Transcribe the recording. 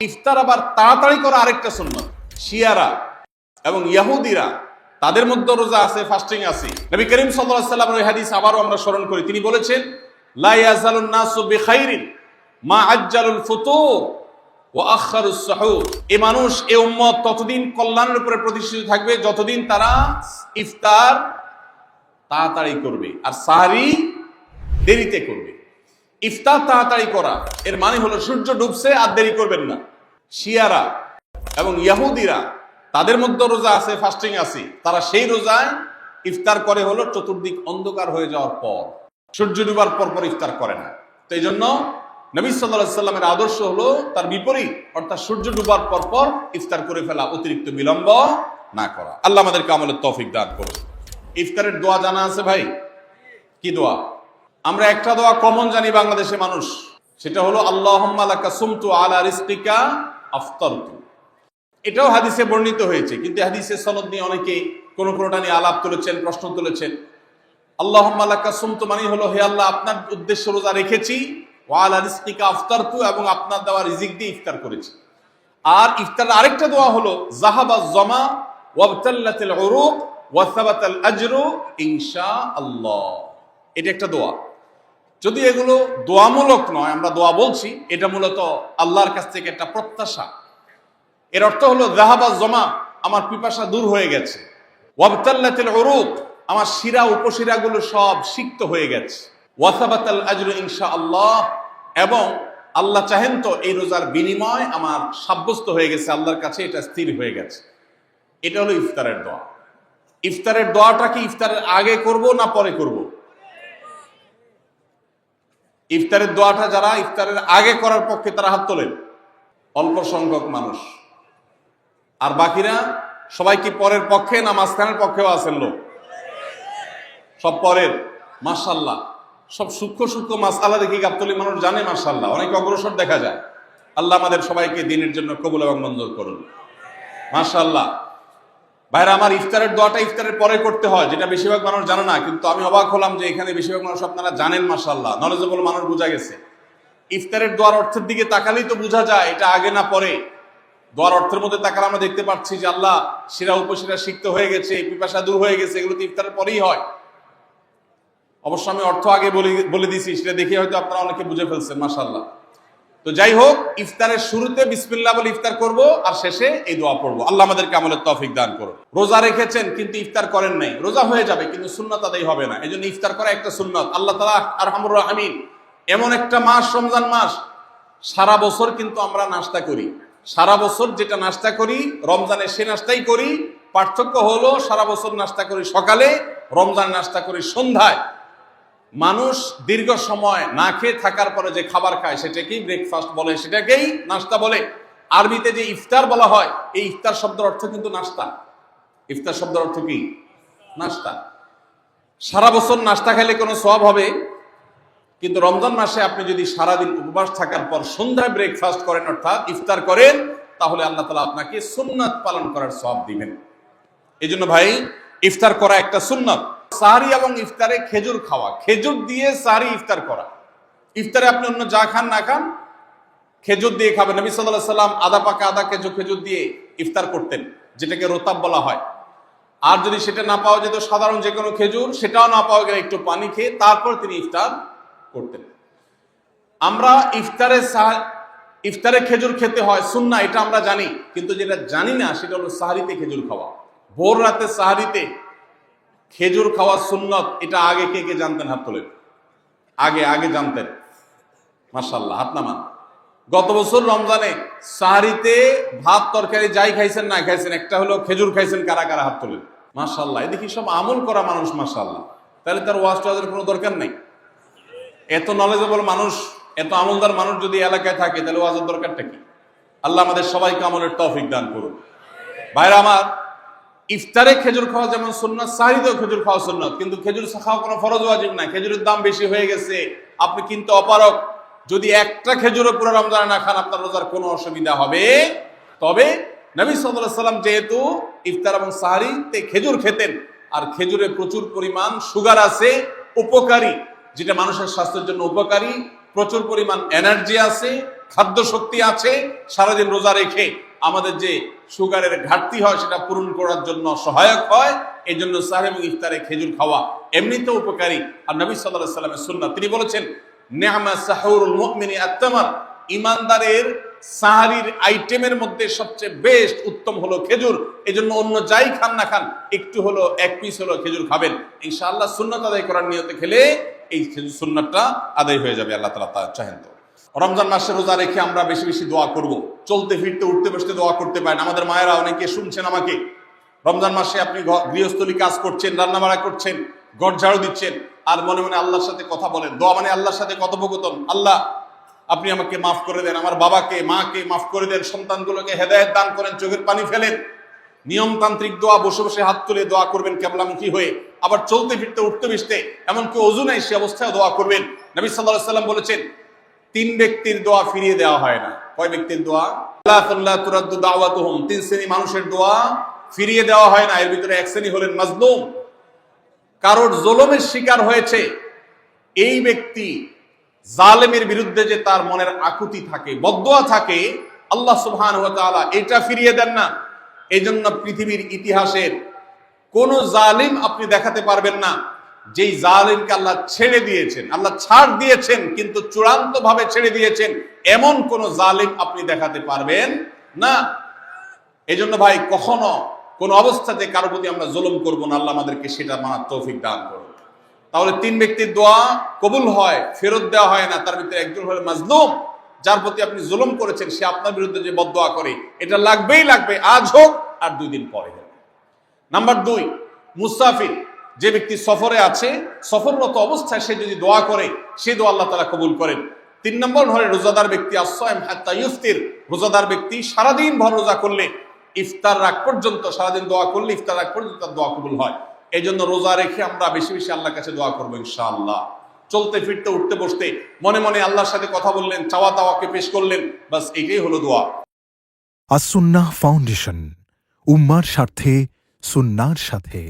ইফতার আবার তাড়াতাড়ি করা আরেকটা সুন্নাত। শিয়ারা এবং ইহুদিরা তাদের মধ্যে রোজা আছে, ফাস্টিং আছে। নবী করিম সাল্লাল্লাহু আলাইহি ওয়াসাল্লামের হাদিস আবারও আমরা স্মরণ করি, তিনি বলেছেন লা ইয়াজালুন নাসু বিখাইরিন মা আজ্জালুল ফুতুর ওয়া আখারুস সুহুর। এই মানুষ, এই উম্মত ততদিন কল্যাণের উপরে প্রতিষ্ঠিত থাকবে যতদিন তারা ইফতার তাড়াতাড়ি করবে আর সাহরি দেরিতে করবে। ইফতার তাড়াতাড়ি করা এর মানে হলো সূর্য ডুবছে আর দেরি করবেন না। শিয়ারা এবং ইহুদিরা তাদের মধ্যে রোজা আছে, ফাস্টিং আছে। তারা সেই রোজায় ইফতার করে হলো চতুর্দিক অন্ধকার হয়ে যাওয়ার পর, সূর্য ডুবার পর পর ইফতার করে না। তো এই জন্য নবী সাল্লাল্লাহু আলাইহি সাল্লামের আদর্শ হলো তার বিপরীত, অর্থাৎ সূর্য ডুবার পর পর ইফতার করে ফেলা, অতিরিক্ত বিলম্ব না করা। আল্লাহ আমাদেরকে আমলের তৌফিক দান করুন। ইফতারের দোয়া জানা আছে ভাই? কি দোয়া? আমরা একটা দোয়া কমন জানি বাংলাদেশে মানুষ, সেটা হলো আল্লাহুম্মা লাকা সুমতু আলা রিজকিকা আফতারতু। এটাও হাদিসে বর্ণিত হয়েছে, কিন্তু হাদিসের সনদ নিয়ে অনেকে কোনটা নিয়ে আলাপ তুলেছেন, প্রশ্ন তুলেছেন। আল্লাহুম্মা লাকা সুমতু মানে হলো, হে আল্লাহ, আপনার উদ্দেশ্যে রোজা রেখেছি, ওয়া আলা রিজকিকা আফতারতু, এবং আপনার দেওয়া রিজিক দিয়ে ইফতার করেছি। আর ইফতারের আরেকটা দোয়া হলো যাহাবাজ জামা ওয়াবতাল্লাতিল উরুক ওয়া সাবাতাল আজরু ইনশাআল্লাহ। এটা একটা দোয়া। যদি এগুলো দোয়ামূলক নয়, আমরা দোয়া বলছি, এটা মূলত আল্লাহর কাছ থেকে একটা প্রত্যাশা। এর অর্থ হলো যাহাবাজ জামা, আমার পিপাসা দূর হয়ে গেছে, ওয়াবতাল্লাতিল উরুক, আমার শিরা উপশিরাগুলো সব সিক্ত হয়ে গেছে, ওয়া সাবাতাল আজরু ইনশাআল্লাহ, এবং আল্লাহ চাহেন তো এই রোজার বিনিময় আমার সাব্যস্ত হয়ে গেছে আল্লাহর কাছে, এটা স্থির হয়ে গেছে। এটা হলো ইফতারের দোয়া। ইফতারের দোয়াটা কি ইফতারের আগে করব না পরে করব? ইফতারের দোয়াটা যারা ইফতারের আগে করার পক্ষে তারা হাত তোলেন, অল্প সংখ্যক মানুষ। আর বাকিরা সবাই কি পরের পক্ষে না মাঝখানের পক্ষেও আছেন লোক? সব পরের। মাশাআল্লাহ, সব সূক্ষ্ম সূক্ষ্ম মাসআলা দেখি গাবতলী মানুষ জানে, মাশাআল্লাহ, অনেক অগ্রসর দেখা যায়। আল্লাহ আমাদের সবাইকে দ্বীনের জন্য কবুল এবং মঞ্জুর করুন, মাশাআল্লাহ। ভাইরা আমার, ইফতারের দোয়াটা ইফতারের পরে করতে হয়, যেটা বেশিরভাগ মানুষ জানে না, কিন্তু আমি অবাক হলাম যে এখানে বেশিরভাগ মানুষ আপনারা জানেন, মাশাআল্লাহ, নলেজেবল মানুষ, বোঝা গেছে। ইফতারের দোয়ার অর্থের দিকে তাকালেই তো বোঝা যায় এটা আগে না পরে। দোয়ার অর্থের মধ্যে তাকালে আমরা দেখতে পাচ্ছি যে আল্লাহ শিরা উপশিরা সিক্ত হয়ে গেছে, পিপাসা দূর হয়ে গেছে, এগুলো তো ইফতারের পরেই হয়। অবশ্য আমি অর্থ আগে বলে দিয়েছি, সেটা দেখে হয়তো আপনারা অনেকে বুঝে ফেলছেন, মাশাআল্লাহ। তো যাই হোক, ইফতারের শুরুতে বিসমিল্লাহ বলে ইফতার করব আর শেষে এই দোয়া পড়বো। আল্লাহ আমাদেরকে আমলের তৌফিক দান করুন। রোজা রেখেছেন কিন্তু ইফতার করেন নাই, রোজা হয়ে যাবে কিন্তু সুন্নাত আদায় হবে না। এই জন্য ইফতার করা একটা সুন্নাত। আল্লাহ তাআলা আরহামুর রাহিমিন, এমন একটা মাস রমজান মাস, সারা বছর কিন্তু আমরা নাস্তা করি, সারা বছর যেটা নাস্তা করি রমজানে সে নাস্তাই করি। পার্থক্য হলো সারা বছর নাস্তা করি সকালে, রমজান নাস্তা করি সন্ধ্যায়। মানুষ দীর্ঘ সময় না খেয়ে থাকার পরে যে খাবার খায় সেটাকেই ব্রেকফাস্ট বলে, সেটাকেই নাস্তা বলে। আরবিতে যে ইফতার বলা হয়, এই ইফতার শব্দের অর্থ কিন্তু নাস্তা। ইফতার শব্দের অর্থ কি? নাস্তা। সারা বছর নাস্তা খেলে কোনো সওয়াব হবে, কিন্তু রমজান মাসে আপনি যদি সারাদিন উপবাস থাকার পর সন্ধ্যায় ব্রেকফাস্ট করেন, অর্থাৎ ইফতার করেন, তাহলে আল্লাহ তাআলা আপনাকে সুন্নাত পালন করার সওয়াব দিবেন। এই জন্য ভাই, ইফতার করা একটা সুন্নাত। সাহরি এবং ইফতারে খেজুর খাওয়া, খেজুর দিয়ে সাহরি ইফতার করা। ইফতারে আপনি অন্য যা খান না খান, খেজুর দিয়ে খাবেন। নবী সাল্লাল্লাহু আলাইহি সাল্লাম আদা পাকা আদা খেজুর দিয়ে ইফতার করতেন, যেটাকে রোতাব বলা হয়। আর যদি সেটা না পাওয়া যেত, সাধারণ যে কোনো খেজুর, সেটাও না পাওয়া গেলে একটু পানি খেয়ে তারপর তিনি ইফতার করতেন। আমরা ইফতারে খেজুর খেতে হয় সুন্নাহ, এটা আমরা জানি, কিন্তু যেটা জানি না সেটা হলো সাহরিতে খেজুর খাওয়া। ভোর রাতে সাহরিতে খেজুর খাওয়া সুন্নত। এটা আগে কে কে জানতেন? হাত তোলেন। আগে জানতেন? মাশাআল্লাহ, হাত নামান। গত বছর রমজানে সাহরিতে ভাত তরকারি যাই খাইছেন না খাইছেন, একটা হলো খেজুর খাইছেন, কারা কারা হাত তোলেন? মাশাআল্লাহ, এদিকে সব আমল করা মানুষ, মাশাআল্লাহ। তাহলে তার ওয়াজ টোয়াজের কোনো দরকার নেই। এত নলেজেবল মানুষ, এত আমলদার মানুষ যদি এলাকায় থাকে, তাহলে ওয়াজের দরকারটা কি? আল্লাহ আমাদের সবাইকে আমলের তৌফিক দান করুন। ভাইরা আমার, ইফতারে খেজুর খাওয়া যেমন সুন্নাত, সাহরিতেও খেজুর খাওয়া সুন্নাত, কিন্তু খেজুর খাওয়া কোনো ফরজ ওয়াজিব না। খেজুরের দাম বেশি হয়ে গেছে, আপনি কিন্তু অপারগ। যদি একটা খেজুরও পুরো রমজানে না খান, আপনার রোজার কোনো অসুবিধা হবে। তবে নবী সাল্লাল্লাহু আলাইহি সাল্লাম যেহেতু ইফতার এবং সাহরিতে খেজুর খেতেন, আর খেজুরে প্রচুর পরিমাণ সুগার আছে, উপকারী, যেটা মানুষের স্বাস্থ্যের জন্য উপকারী, প্রচুর পরিমাণ এনার্জি আছে, খাদ্য শক্তি আছে, সারাদিন রোজা রেখে আমাদের যে সুগারের ঘাটতি হয় সেটা পূরণ করার জন্য সহায়ক হয়। এই জন্য সাহরি এবং ইফতারে খেজুর খাওয়া এমনিতেও উপকারী। আর নবী সাল্লাল্লাহু আলাইহি ওয়াসাল্লামের সুন্নাহ, তিনি বলেছেন নি'মা সাহুরুল মুমিনি আত-তামার, ইমানদারের সাহারির আইটেমের মধ্যে সবচেয়ে বেস্ট উত্তম হলো খেজুর। এজন্য অন্য যাই খান না খান একটু হলো, এক পিস হলো খেজুর খাবেন, ইনশাআল্লাহ সুন্নাত আদায় করার নিয়তে খেলে এই খেজুর সুন্নাতটা আদায় হয়ে যাবে। আল্লাহ তাআলা তা চাহেন। তো রমজান মাসে রোজা রেখে আমরা বেশি বেশি দোয়া করব। চলতে ফিরতে উঠতে বসতে দোয়া করতে পারেন। আমাদের মায়েরা অনেকে শুনছেন আমাকে, রমজান মাসে আপনি গৃহস্থলী কাজ করছেন, রান্না বাড়া করছেন, ঘর ঝাড়ু দিচ্ছেন, আর মনে মনে আল্লাহর সাথে কথা বলেন। দোয়া মানে আল্লাহর সাথে কথোপকথন। আল্লাহ আপনি আমাকে মাফ করে দেন, আমার বাবাকে মাকে মাফ করে দেন, সন্তানগুলোকে হেদায়েত দান করেন, চোখের পানি ফেলেন। নিয়মতান্ত্রিক দোয়া, বসে বসে হাত তুলে দোয়া করবেন কেবলামুখী হয়ে। আবার চলতে ফিরতে উঠতে বসতে, এমনকি ওযু নাই সে অবস্থায় দোয়া করবেন। নবী সাল্লাল্লাহু আলাইহি ওয়াসাল্লাম বলেছেন 3 ব্যক্তির দোয়া ফিরিয়ে দেওয়া হয় না। কয় ব্যক্তির দোয়া? লা তুরাদ্দু দাওয়াতুহুম, 3 শ্রেণী মানুষের দোয়া ফিরিয়ে দেওয়া হয় না। এর ভিতরে এক শ্রেণী হলেন মাজলুম, কারোর জুলুমের শিকার হয়েছে। এই ব্যক্তি জালেমের বিরুদ্ধে যে তার মনের আকুতি থাকে, বদদোয়া থাকে, আল্লাহ সুবহানাহু ওয়া তাআলা এটা ফিরিয়ে দেন না। এই জন্য পৃথিবীর ইতিহাসের কোন জালিম আপনি দেখাতে পারবেন না যেই জালিমকে আল্লাহ ছেড়ে দিয়েছেন, আল্লাহ ছাড় দিয়েছেন কিন্তু চূড়ান্ত ভাবে ছেড়ে দিয়েছেন, এমন কোন জালিম আপনি দেখাতে পারবেন না। এই জন্য ভাই কখনো কোন অবস্থাতে কারো প্রতি আমরা জুলুম করব না। আল্লাহ আমাদেরকে সেটা মানার তৌফিক দান করুন। তাহলে 3 ব্যক্তির দোয়া কবুল হয়, ফেরত দেওয়া হয় না। তার ভিতরে একজন হলো মাজলুম, যার প্রতি আপনি জুলুম করেছেন, সে আপনার বিরুদ্ধে যে বদদোয়া করে, এটা লাগবেই লাগবে, আজ হোক আর 2 দিন পরে হোক। নাম্বার 2, মুসাফির, যে ব্যক্তি সফরে আছে, সফররত অবস্থায় সে যদি দোয়া করে, সে দোয়া আল্লাহ তাআলা কবুল করেন। 3 নম্বর হলো রোজাদার ব্যক্তি, as-সাইম হাত্তা ইফতির, রোজাদার ব্যক্তি সারাদিন ভর রোজা করলে, ইফতার রাগ পর্যন্ত সারাদিন দোয়া করলে ইফতার রাগ পর্যন্ত তার দোয়া কবুল হয়। এই জন্য রোজা রেখে আমরা বেশি বেশি আল্লাহর কাছে দোয়া করবো ইনশাআল্লাহ। চলতে ফিরতে উঠতে বসতে মনে মনে আল্লাহর সাথে কথা বললেন, চাওয়া তাওয়াকে পেশ করলেন, বাস এটাই হলো দোয়া। আস-সুন্নাহ ফাউন্ডেশন, উম্মার স্বার্থে সুন্নাহর সাথে।